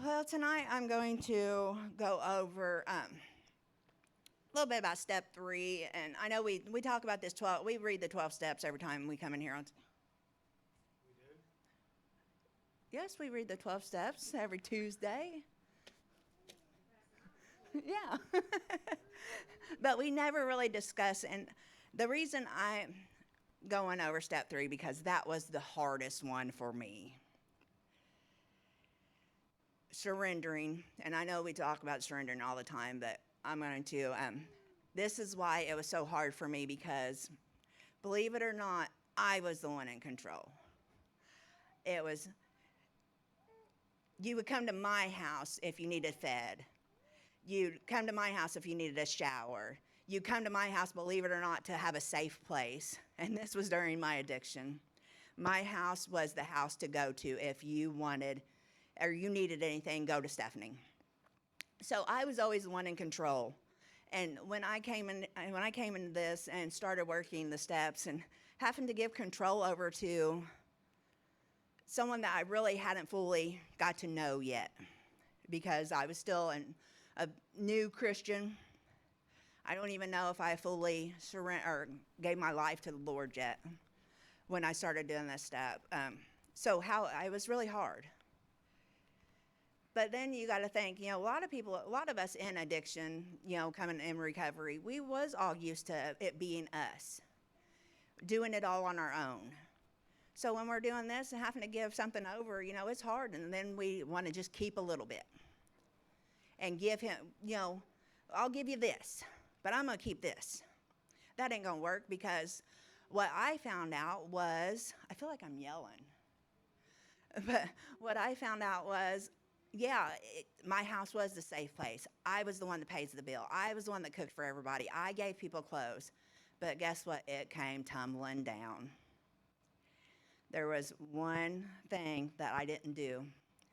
Well, tonight I'm going to go over a little bit about step 3. And I know we talk about this 12, we read the 12 steps every time we come in here. Yes, we read the 12 steps every Tuesday. Yeah. But we never really discuss. And the reason I'm going over step 3, because that was the hardest one for me. Surrendering. And I know we talk about surrendering all the time, but I'm going to. This is why it was so hard for me, because believe it or not, I was the one in control. It was, you would come to my house if you needed fed. You'd come to my house if you needed a shower. You'd come to my house, believe it or not, to have a safe place. And this was during my addiction. My house was the house to go to if you wanted or you needed anything, go to Stephanie. So I was always the one in control. And when I came into this and started working the steps and having to give control over to someone that I really hadn't fully got to know yet, because I was still a new Christian. I don't even know if I fully gave my life to the Lord yet when I started doing this step. So it was really hard. But then you got to think, a lot of us in addiction, coming in recovery, we was all used to it being us, doing it all on our own. So when we're doing this and having to give something over, it's hard. And then we want to just keep a little bit and give him, I'll give you this, but I'm going to keep this. That ain't going to work, because what I found out was, I feel like I'm yelling, but what I found out was, my house was the safe place. I was the one that pays the bill. I was the one that cooked for everybody. I gave people clothes. But guess what? It came tumbling down. There was one thing that I didn't do,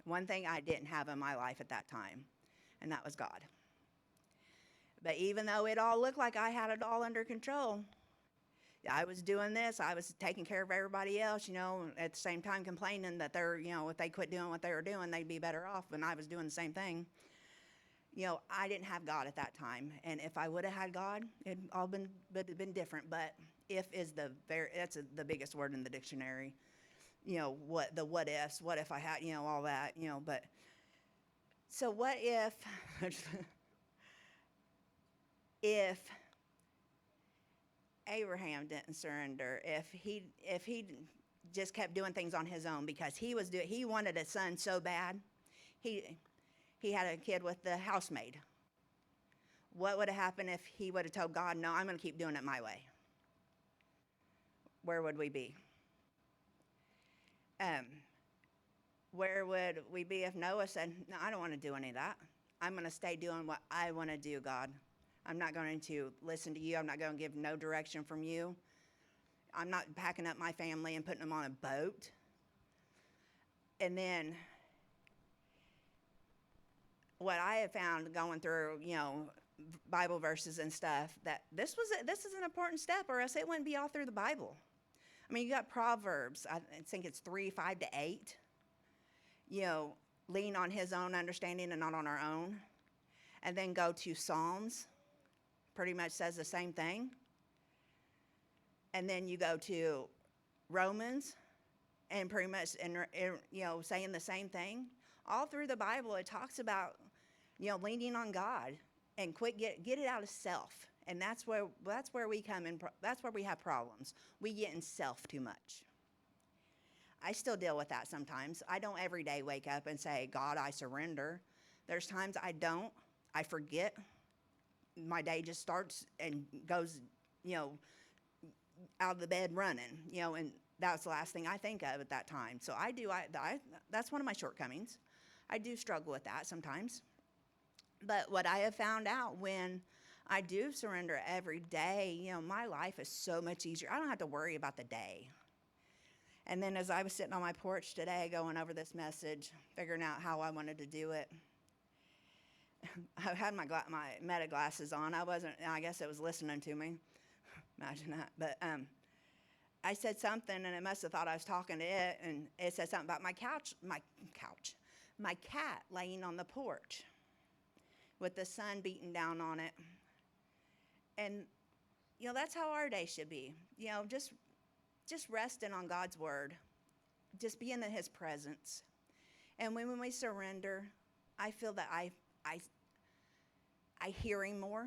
one thing I didn't have in my life at that time, and that was God. But even though it all looked like I had it all under control, I was doing this, I was taking care of everybody else, at the same time complaining that they're, if they quit doing what they were doing, they'd be better off, when I was doing the same thing. I didn't have God at that time. And if I would have had God, it'd all been different. But if is that's the biggest word in the dictionary. What ifs, what if I had, all that, but so what if, if Abraham didn't surrender, if he just kept doing things on his own, because he wanted a son so bad, he had a kid with the housemaid. What would have happened if he would have told God, no, I'm going to keep doing it my way? Where would we be? Where would we be if Noah said, no, I don't want to do any of that. I'm going to stay doing what I want to do, God. I'm not going to listen to you. I'm not going to give no direction from you. I'm not packing up my family and putting them on a boat. And then what I have found going through, Bible verses and stuff, that this is an important step, or else it wouldn't be all through the Bible. I mean, you got Proverbs, I think it's 3:5-8. Lean on his own understanding and not on our own. And then go to Psalms, pretty much says the same thing. And then you go to Romans, and pretty much, saying the same thing. All through the Bible, it talks about, leaning on God and get it out of self. And that's where we come in. That's where we have problems. We get in self too much. I still deal with that sometimes. I don't every day wake up and say, God, I surrender. There's times I don't. I forget. My day just starts and goes, out of the bed running, and that's the last thing I think of at that time. So that's one of my shortcomings. I do struggle with that sometimes. But what I have found out, when I do surrender every day, my life is so much easier. I don't have to worry about the day. And then as I was sitting on my porch today going over this message, figuring out how I wanted to do it, I had my meta glasses on. I guess it was listening to me. Imagine that. But I said something, and it must have thought I was talking to it, and it said something about my couch, my cat laying on the porch with the sun beating down on it. And, that's how our day should be. Just resting on God's word, just being in his presence. And when we surrender, I feel that I hear him more,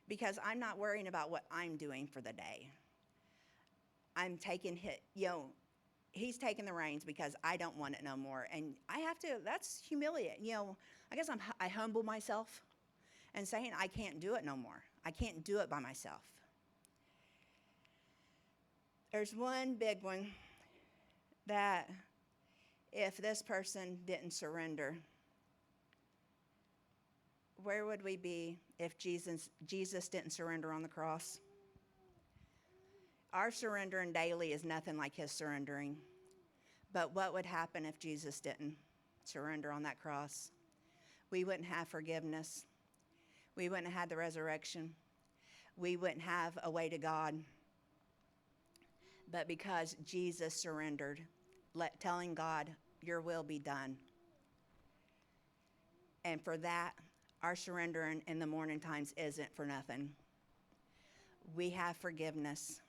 because I'm not worrying about what I'm doing for the day. I'm taking he's taking the reins because I don't want it no more. And I have to, that's humiliating. I guess I humble myself and saying I can't do it no more. I can't do it by myself. There's one big one that if this person didn't surrender, where would we be if Jesus didn't surrender on the cross? Our surrendering daily is nothing like his surrendering. But what would happen if Jesus didn't surrender on that cross? We wouldn't have forgiveness. We wouldn't have had the resurrection. We wouldn't have a way to God. But because Jesus surrendered, telling God, your will be done. And for that, our surrendering in the morning times isn't for nothing. We have forgiveness.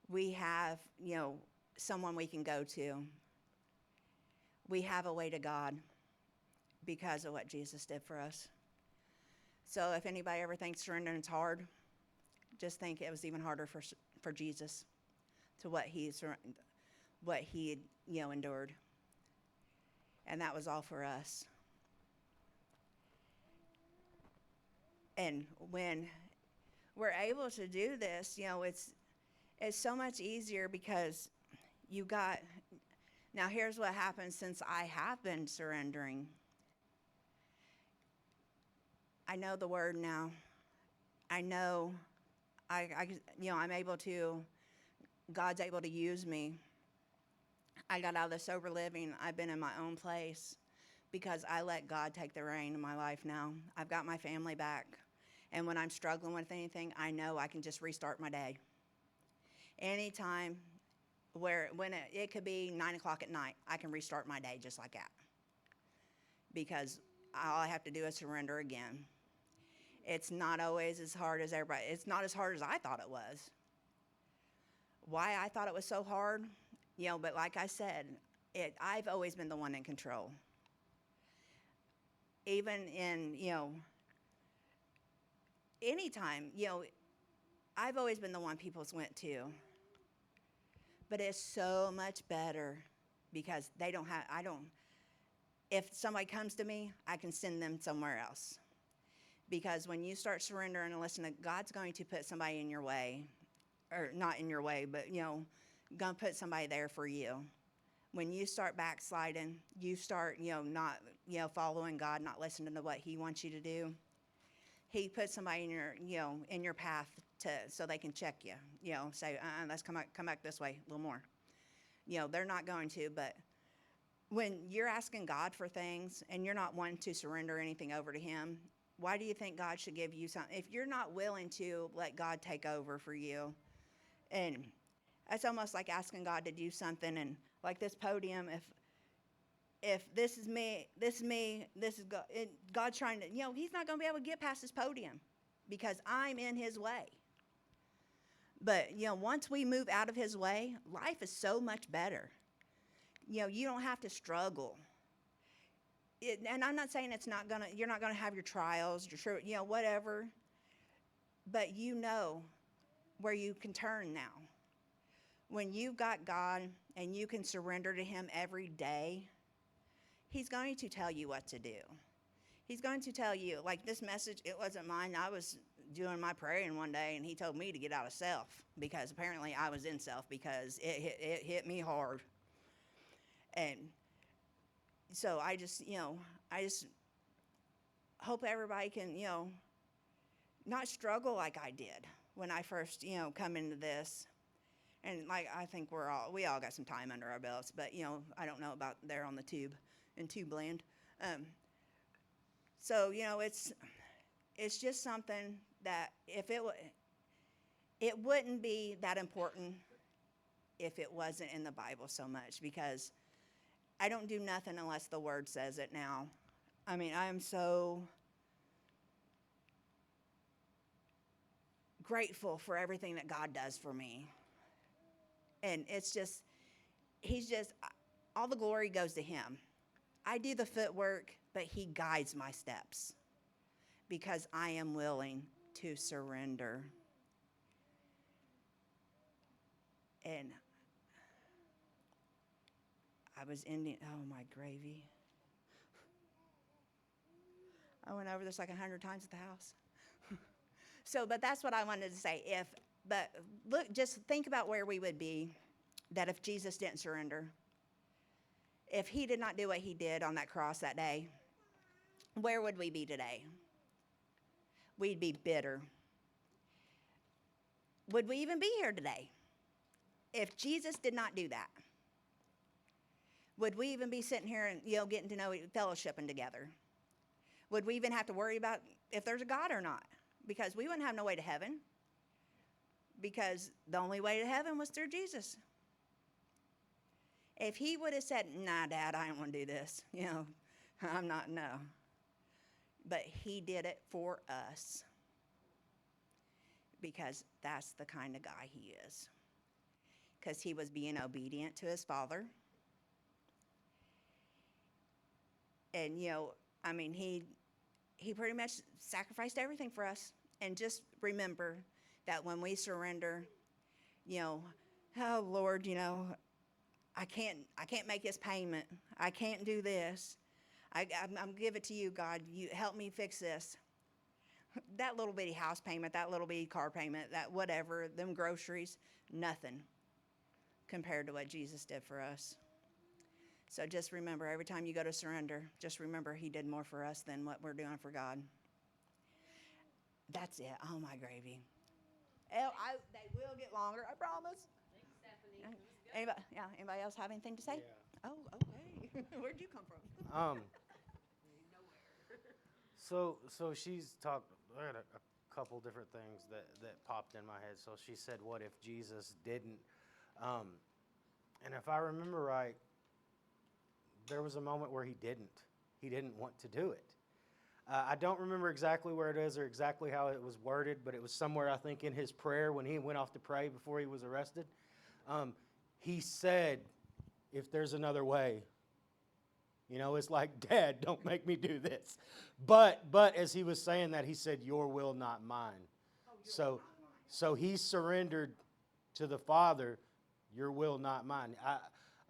We have, someone we can go to. We have a way to God because of what Jesus did for us. So if anybody ever thinks surrendering is hard, just think it was even harder for Jesus to what he endured. And that was all for us. And when we're able to do this, it's so much easier because now here's what happens since I have been surrendering. I know the word now. I know I'm able to, God's able to use me. I got out of the sober living. I've been in my own place because I let God take the reign in my life now. I've got my family back. And when I'm struggling with anything, I know I can just restart my day. Anytime when it could be 9 o'clock at night, I can restart my day just like that. Because all I have to do is surrender again. It's not always as hard as everybody. It's not as hard as I thought it was. Why I thought it was so hard, but like I said, I've always been the one in control. Even in, anytime, I've always been the one people went to. But it's so much better because if somebody comes to me, I can send them somewhere else. Because when you start surrendering and listening, God's going to put somebody in your way, or not in your way, but, going to put somebody there for you. When you start backsliding, you start, not, following God, not listening to what he wants you to do. He puts somebody in your path so they can check you, say, let's come back this way a little more. They're not going to, but when you're asking God for things and you're not wanting to surrender anything over to him, why do you think God should give you something? If you're not willing to let God take over for you, and that's almost like asking God to do something, and like this podium, if this is me, this is God, God's trying to, he's not going to be able to get past this podium because I'm in his way. But, once we move out of his way, life is so much better. You don't have to struggle. And I'm not saying you're not going to have your trials, whatever. But where you can turn now. When you've got God and you can surrender to him every day, he's going to tell you what to do. He's going to tell you, like this message, it wasn't mine. I was doing my praying one day and he told me to get out of self because apparently I was in self because it hit me hard. And so I just hope everybody can, not struggle like I did when I first, come into this. And like, I think we all got some time under our belts, but, I don't know about there on the tube and tube land. So, it's just something that if it wouldn't be that important if it wasn't in the Bible so much, because I don't do nothing unless the Word says it now. I mean, I am so grateful for everything that God does for me. And it's just, He's just, all the glory goes to Him. I do the footwork, but He guides my steps because I am willing to surrender. And I was ending, oh my gravy. I went over this like 100 times at the house. So, but that's what I wanted to say. But look, just think about where we would be that if Jesus didn't surrender, if He did not do what He did on that cross that day, where would we be today? We'd be bitter. Would we even be here today? If Jesus did not do that, would we even be sitting here and, getting to know, fellowshipping together? Would we even have to worry about if there's a God or not? Because we wouldn't have no way to heaven. Because the only way to heaven was through Jesus. If He would have said, nah, Dad, I don't want to do this. I'm not, no. But He did it for us. Because that's the kind of guy He is. Because He was being obedient to His Father. And, He pretty much sacrificed everything for us. And just remember that when we surrender, oh, Lord, I can't make this payment. I can't do this. I'm give it to you, God. You help me fix this. That little bitty house payment, that little bitty car payment, that whatever, them groceries, nothing compared to what Jesus did for us. So just remember, every time you go to surrender, just remember He did more for us than what we're doing for God. That's it. Oh, my gravy. They will get longer, I promise. Thanks, Stephanie. Anybody else have anything to say? Yeah. Oh, okay. Where'd you come from? So she's talked. I had a couple different things that popped in my head. So she said, "What if Jesus didn't?" And if I remember right, there was a moment where He didn't. He didn't want to do it. I don't remember exactly where it is or exactly how it was worded, but it was somewhere, I think, in His prayer when He went off to pray before He was arrested. He said, if there's another way, it's like, Dad, don't make me do this. But as He was saying that, He said, your will, not mine. So He surrendered to the Father, your will, not mine. I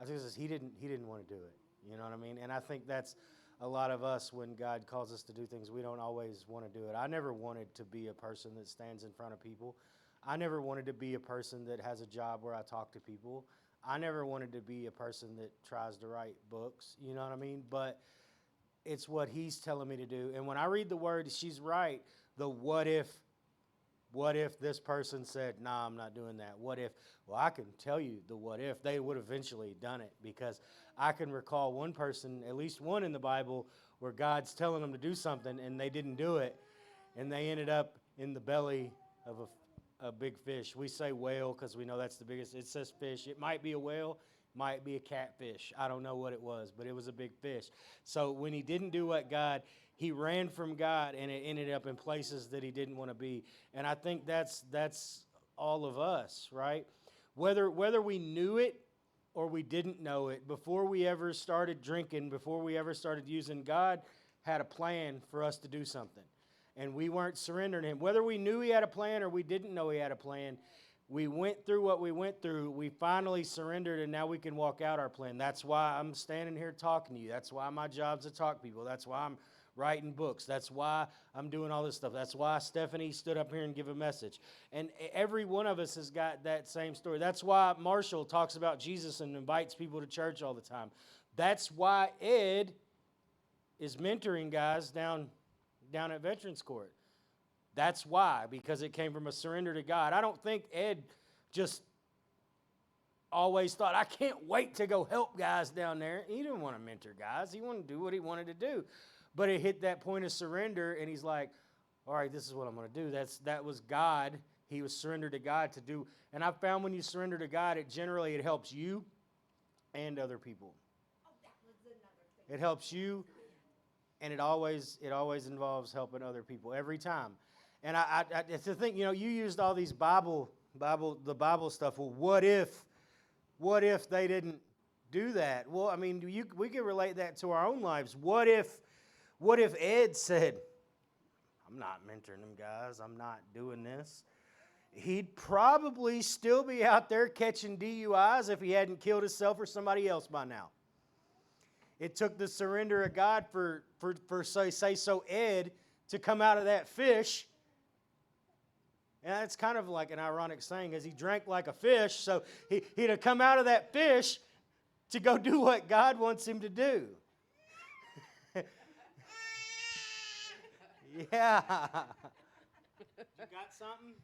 think He didn't want to do it. You know what I mean? And I think that's a lot of us when God calls us to do things, we don't always want to do it. I never wanted to be a person that stands in front of people. I never wanted to be a person that has a job where I talk to people. I never wanted to be a person that tries to write books, you know what I mean? But it's what He's telling me to do. And when I read the Word, she's right. The what if this person said, nah, I'm not doing that. What if? Well, I can tell you the what if. They would eventually done it, because I can recall one person, at least one in the Bible, where God's telling them to do something and they didn't do it. And they ended up in the belly of a big fish. We say whale because we know that's the biggest. It says fish. It might be a whale, might be a catfish. I don't know what it was, but it was a big fish. So when he didn't do what God, he ran from God, and it ended up in places that he didn't want to be. And I think that's all of us, right? Whether we knew it or we didn't know it, before we ever started drinking, before we ever started using, God had a plan for us to do something. And we weren't surrendering Him. Whether we knew He had a plan or we didn't know He had a plan, we went through what we went through. We finally surrendered, and now we can walk out our plan. That's why I'm standing here talking to you. That's why my job's to talk to people. That's why I'm writing books. That's why I'm doing all this stuff. That's why Stephanie stood up here and gave a message. And every one of us has got that same story. That's why Marshall talks about Jesus and invites people to church all the time. That's why Ed is mentoring guys down at Veterans Court. That's why, because it came from a surrender to God. I don't think Ed just always thought, I can't wait to go help guys down there. He didn't want to mentor guys. He wanted to do what he wanted to do. But it hit that point of surrender, and he's like, all right, this is what I'm going to do. That was God. He was surrendered to God to do. And I found when you surrender to God, it helps you and other people. It helps you, and it always involves helping other people every time. And it's the thing, you used all these the Bible stuff. Well, what if they didn't do that? Well, I mean, we can relate that to our own lives. What if Ed said, I'm not mentoring them guys, I'm not doing this? He'd probably still be out there catching DUIs if he hadn't killed himself or somebody else by now. It took the surrender of God for Ed to come out of that fish. And that's kind of like an ironic saying, as he drank like a fish, so he'd have come out of that fish to go do what God wants him to do. Yeah. You got something?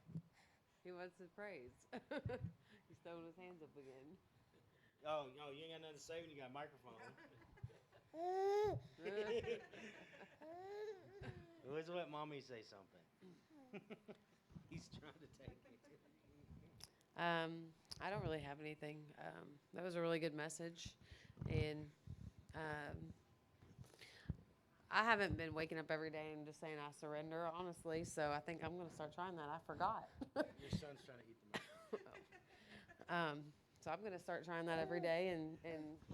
He wants his praise. He's throwing his hands up again. Oh, no, you ain't got nothing to say when you got a microphone. Let's let Mommy say something. He's trying to take it. I don't really have anything. That was a really good message. And I haven't been waking up every day and just saying I surrender, honestly. So I think I'm going to start trying that. I forgot. Your son's trying to eat the microphone. So I'm going to start trying that every day and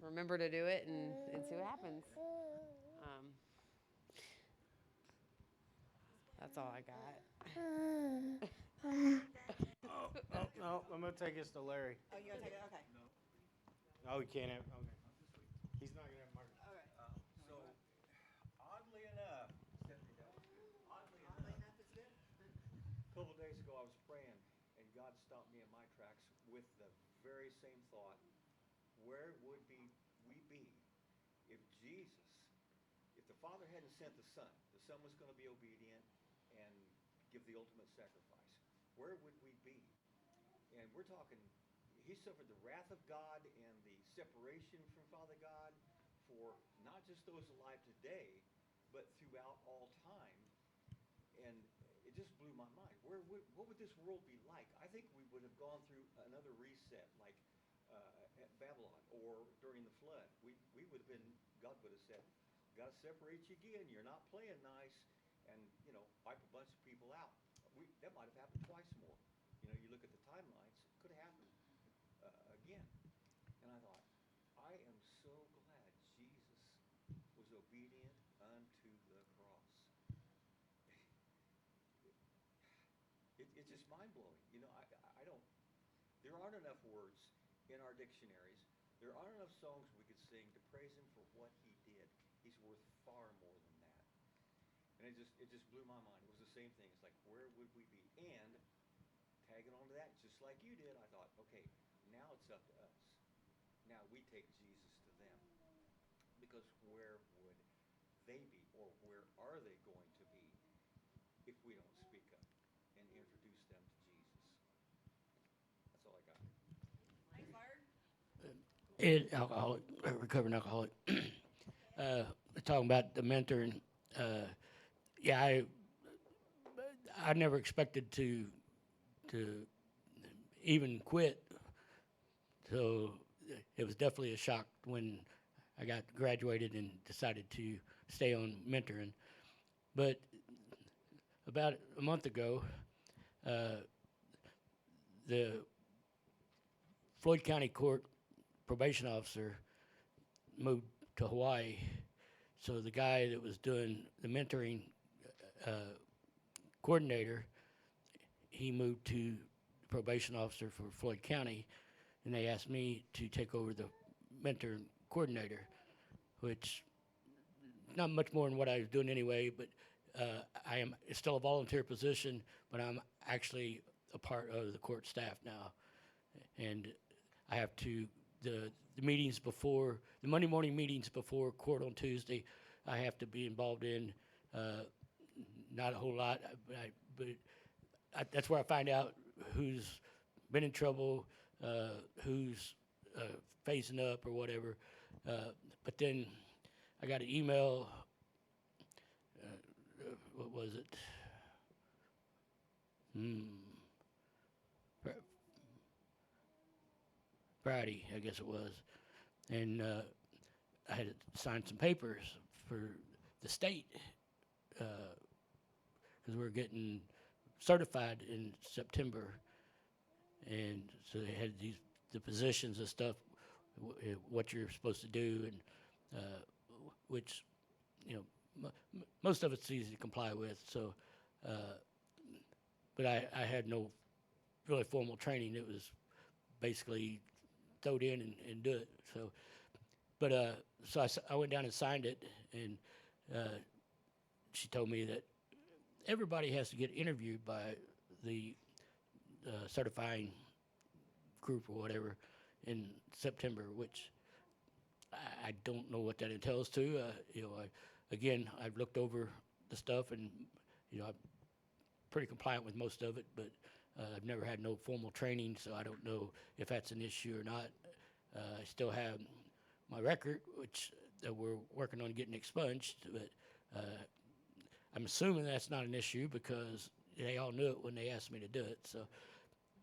remember to do it and see what happens. That's all I got. Oh, I'm going to take this to Larry. Oh, you're going to take it? Okay. Oh, he can't have, okay. He's not going to have a microphone. So, oddly enough, a couple days ago I was praying, and God stopped me in my tracks with the very same thought. Where would we be if the Father hadn't sent the Son was going to be obedient and give the ultimate sacrifice? Where would we be? And we're talking, he suffered the wrath of God and the separation from Father God for not just those alive today, but throughout all time. And it just blew my mind. What would this world be like? I think we would have gone through another reset, like at Babylon or during the flood. We would have been, God would have said, got to separate you again. You're not playing nice, and wipe a bunch of people out. That might have happened twice more. You look at the timelines. It could have happened again. And I thought, I am so glad Jesus was obedient unto the cross. It's just mind-blowing. I don't, there aren't enough words in our dictionaries. There aren't enough songs we could sing to praise him for what he did. He's worth far more than that. And it just blew my mind. It was the same thing. It's like, where would we be? And tagging on to that, just like you did, I thought, okay, now it's up to us. Now we take Jesus to them. Because where would they be, or where are they going to be if we don't speak up and introduce them to Jesus? That's all I got. Thanks, Larry. Ed, alcoholic, recovering alcoholic. Talking about the mentoring. Yeah, I never expected to even quit. So it was definitely a shock when I got graduated and decided to stay on mentoring. But about a month ago, the Floyd County Court probation officer moved to Hawaii. So the guy that was doing the mentoring coordinator, he moved to probation officer for Floyd County, and they asked me to take over the mentor coordinator, which not much more than what I was doing anyway, but it's still a volunteer position, but I'm actually a part of the court staff now. And I have to, the meetings before, the Monday morning meetings before court on Tuesday, I have to be involved in, not a whole lot, but that's where I find out who's been in trouble, who's phasing up or whatever. But then I got an email, what was it? Friday, I guess it was. And I had to sign some papers for the state because we were getting certified in September, and so they had the positions and stuff, what you're supposed to do, and which most of it's easy to comply with. So, but I had no really formal training. It was basically throw it in and do it. So, but so I went down and signed it, and she told me that everybody has to get interviewed by the certifying group or whatever in September, which I don't know what that entails too. I've looked over the stuff, and I'm pretty compliant with most of it, but I've never had no formal training, so I don't know if that's an issue or not. I still have my record, which we're working on getting expunged, but I'm assuming that's not an issue because they all knew it when they asked me to do it. So,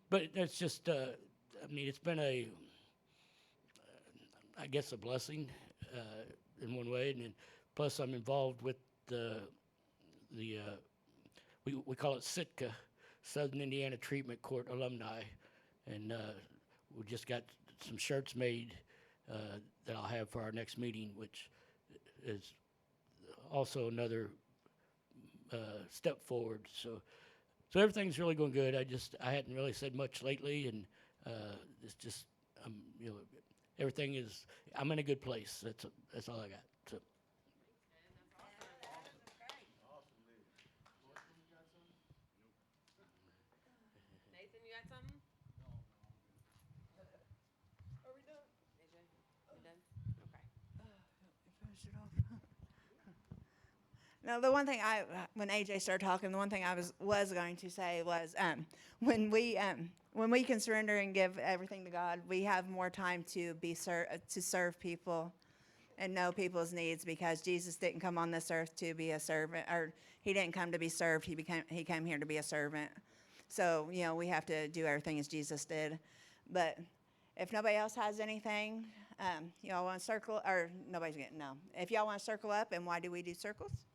but it's just, it's been I guess, a blessing in one way, and then plus I'm involved with we call it Sitka, Southern Indiana Treatment Court alumni, and we just got some shirts made that I'll have for our next meeting, which is also another step forward. So everything's really going good. I hadn't really said much lately, and it's just everything is. I'm in a good place. That's all I got. So. Nathan, you got something? Are we done? AJ, you done? Okay. Finish it off. No, the one thing when AJ started talking, the one thing I was going to say was when we can surrender and give everything to God, we have more time to serve people and know people's needs, because Jesus didn't come on this earth to be a servant, or he didn't come to be served. He came here to be a servant. So we have to do everything as Jesus did. But if nobody else has anything, y'all want to circle, or nobody's getting no. If y'all want to circle up, and why do we do circles?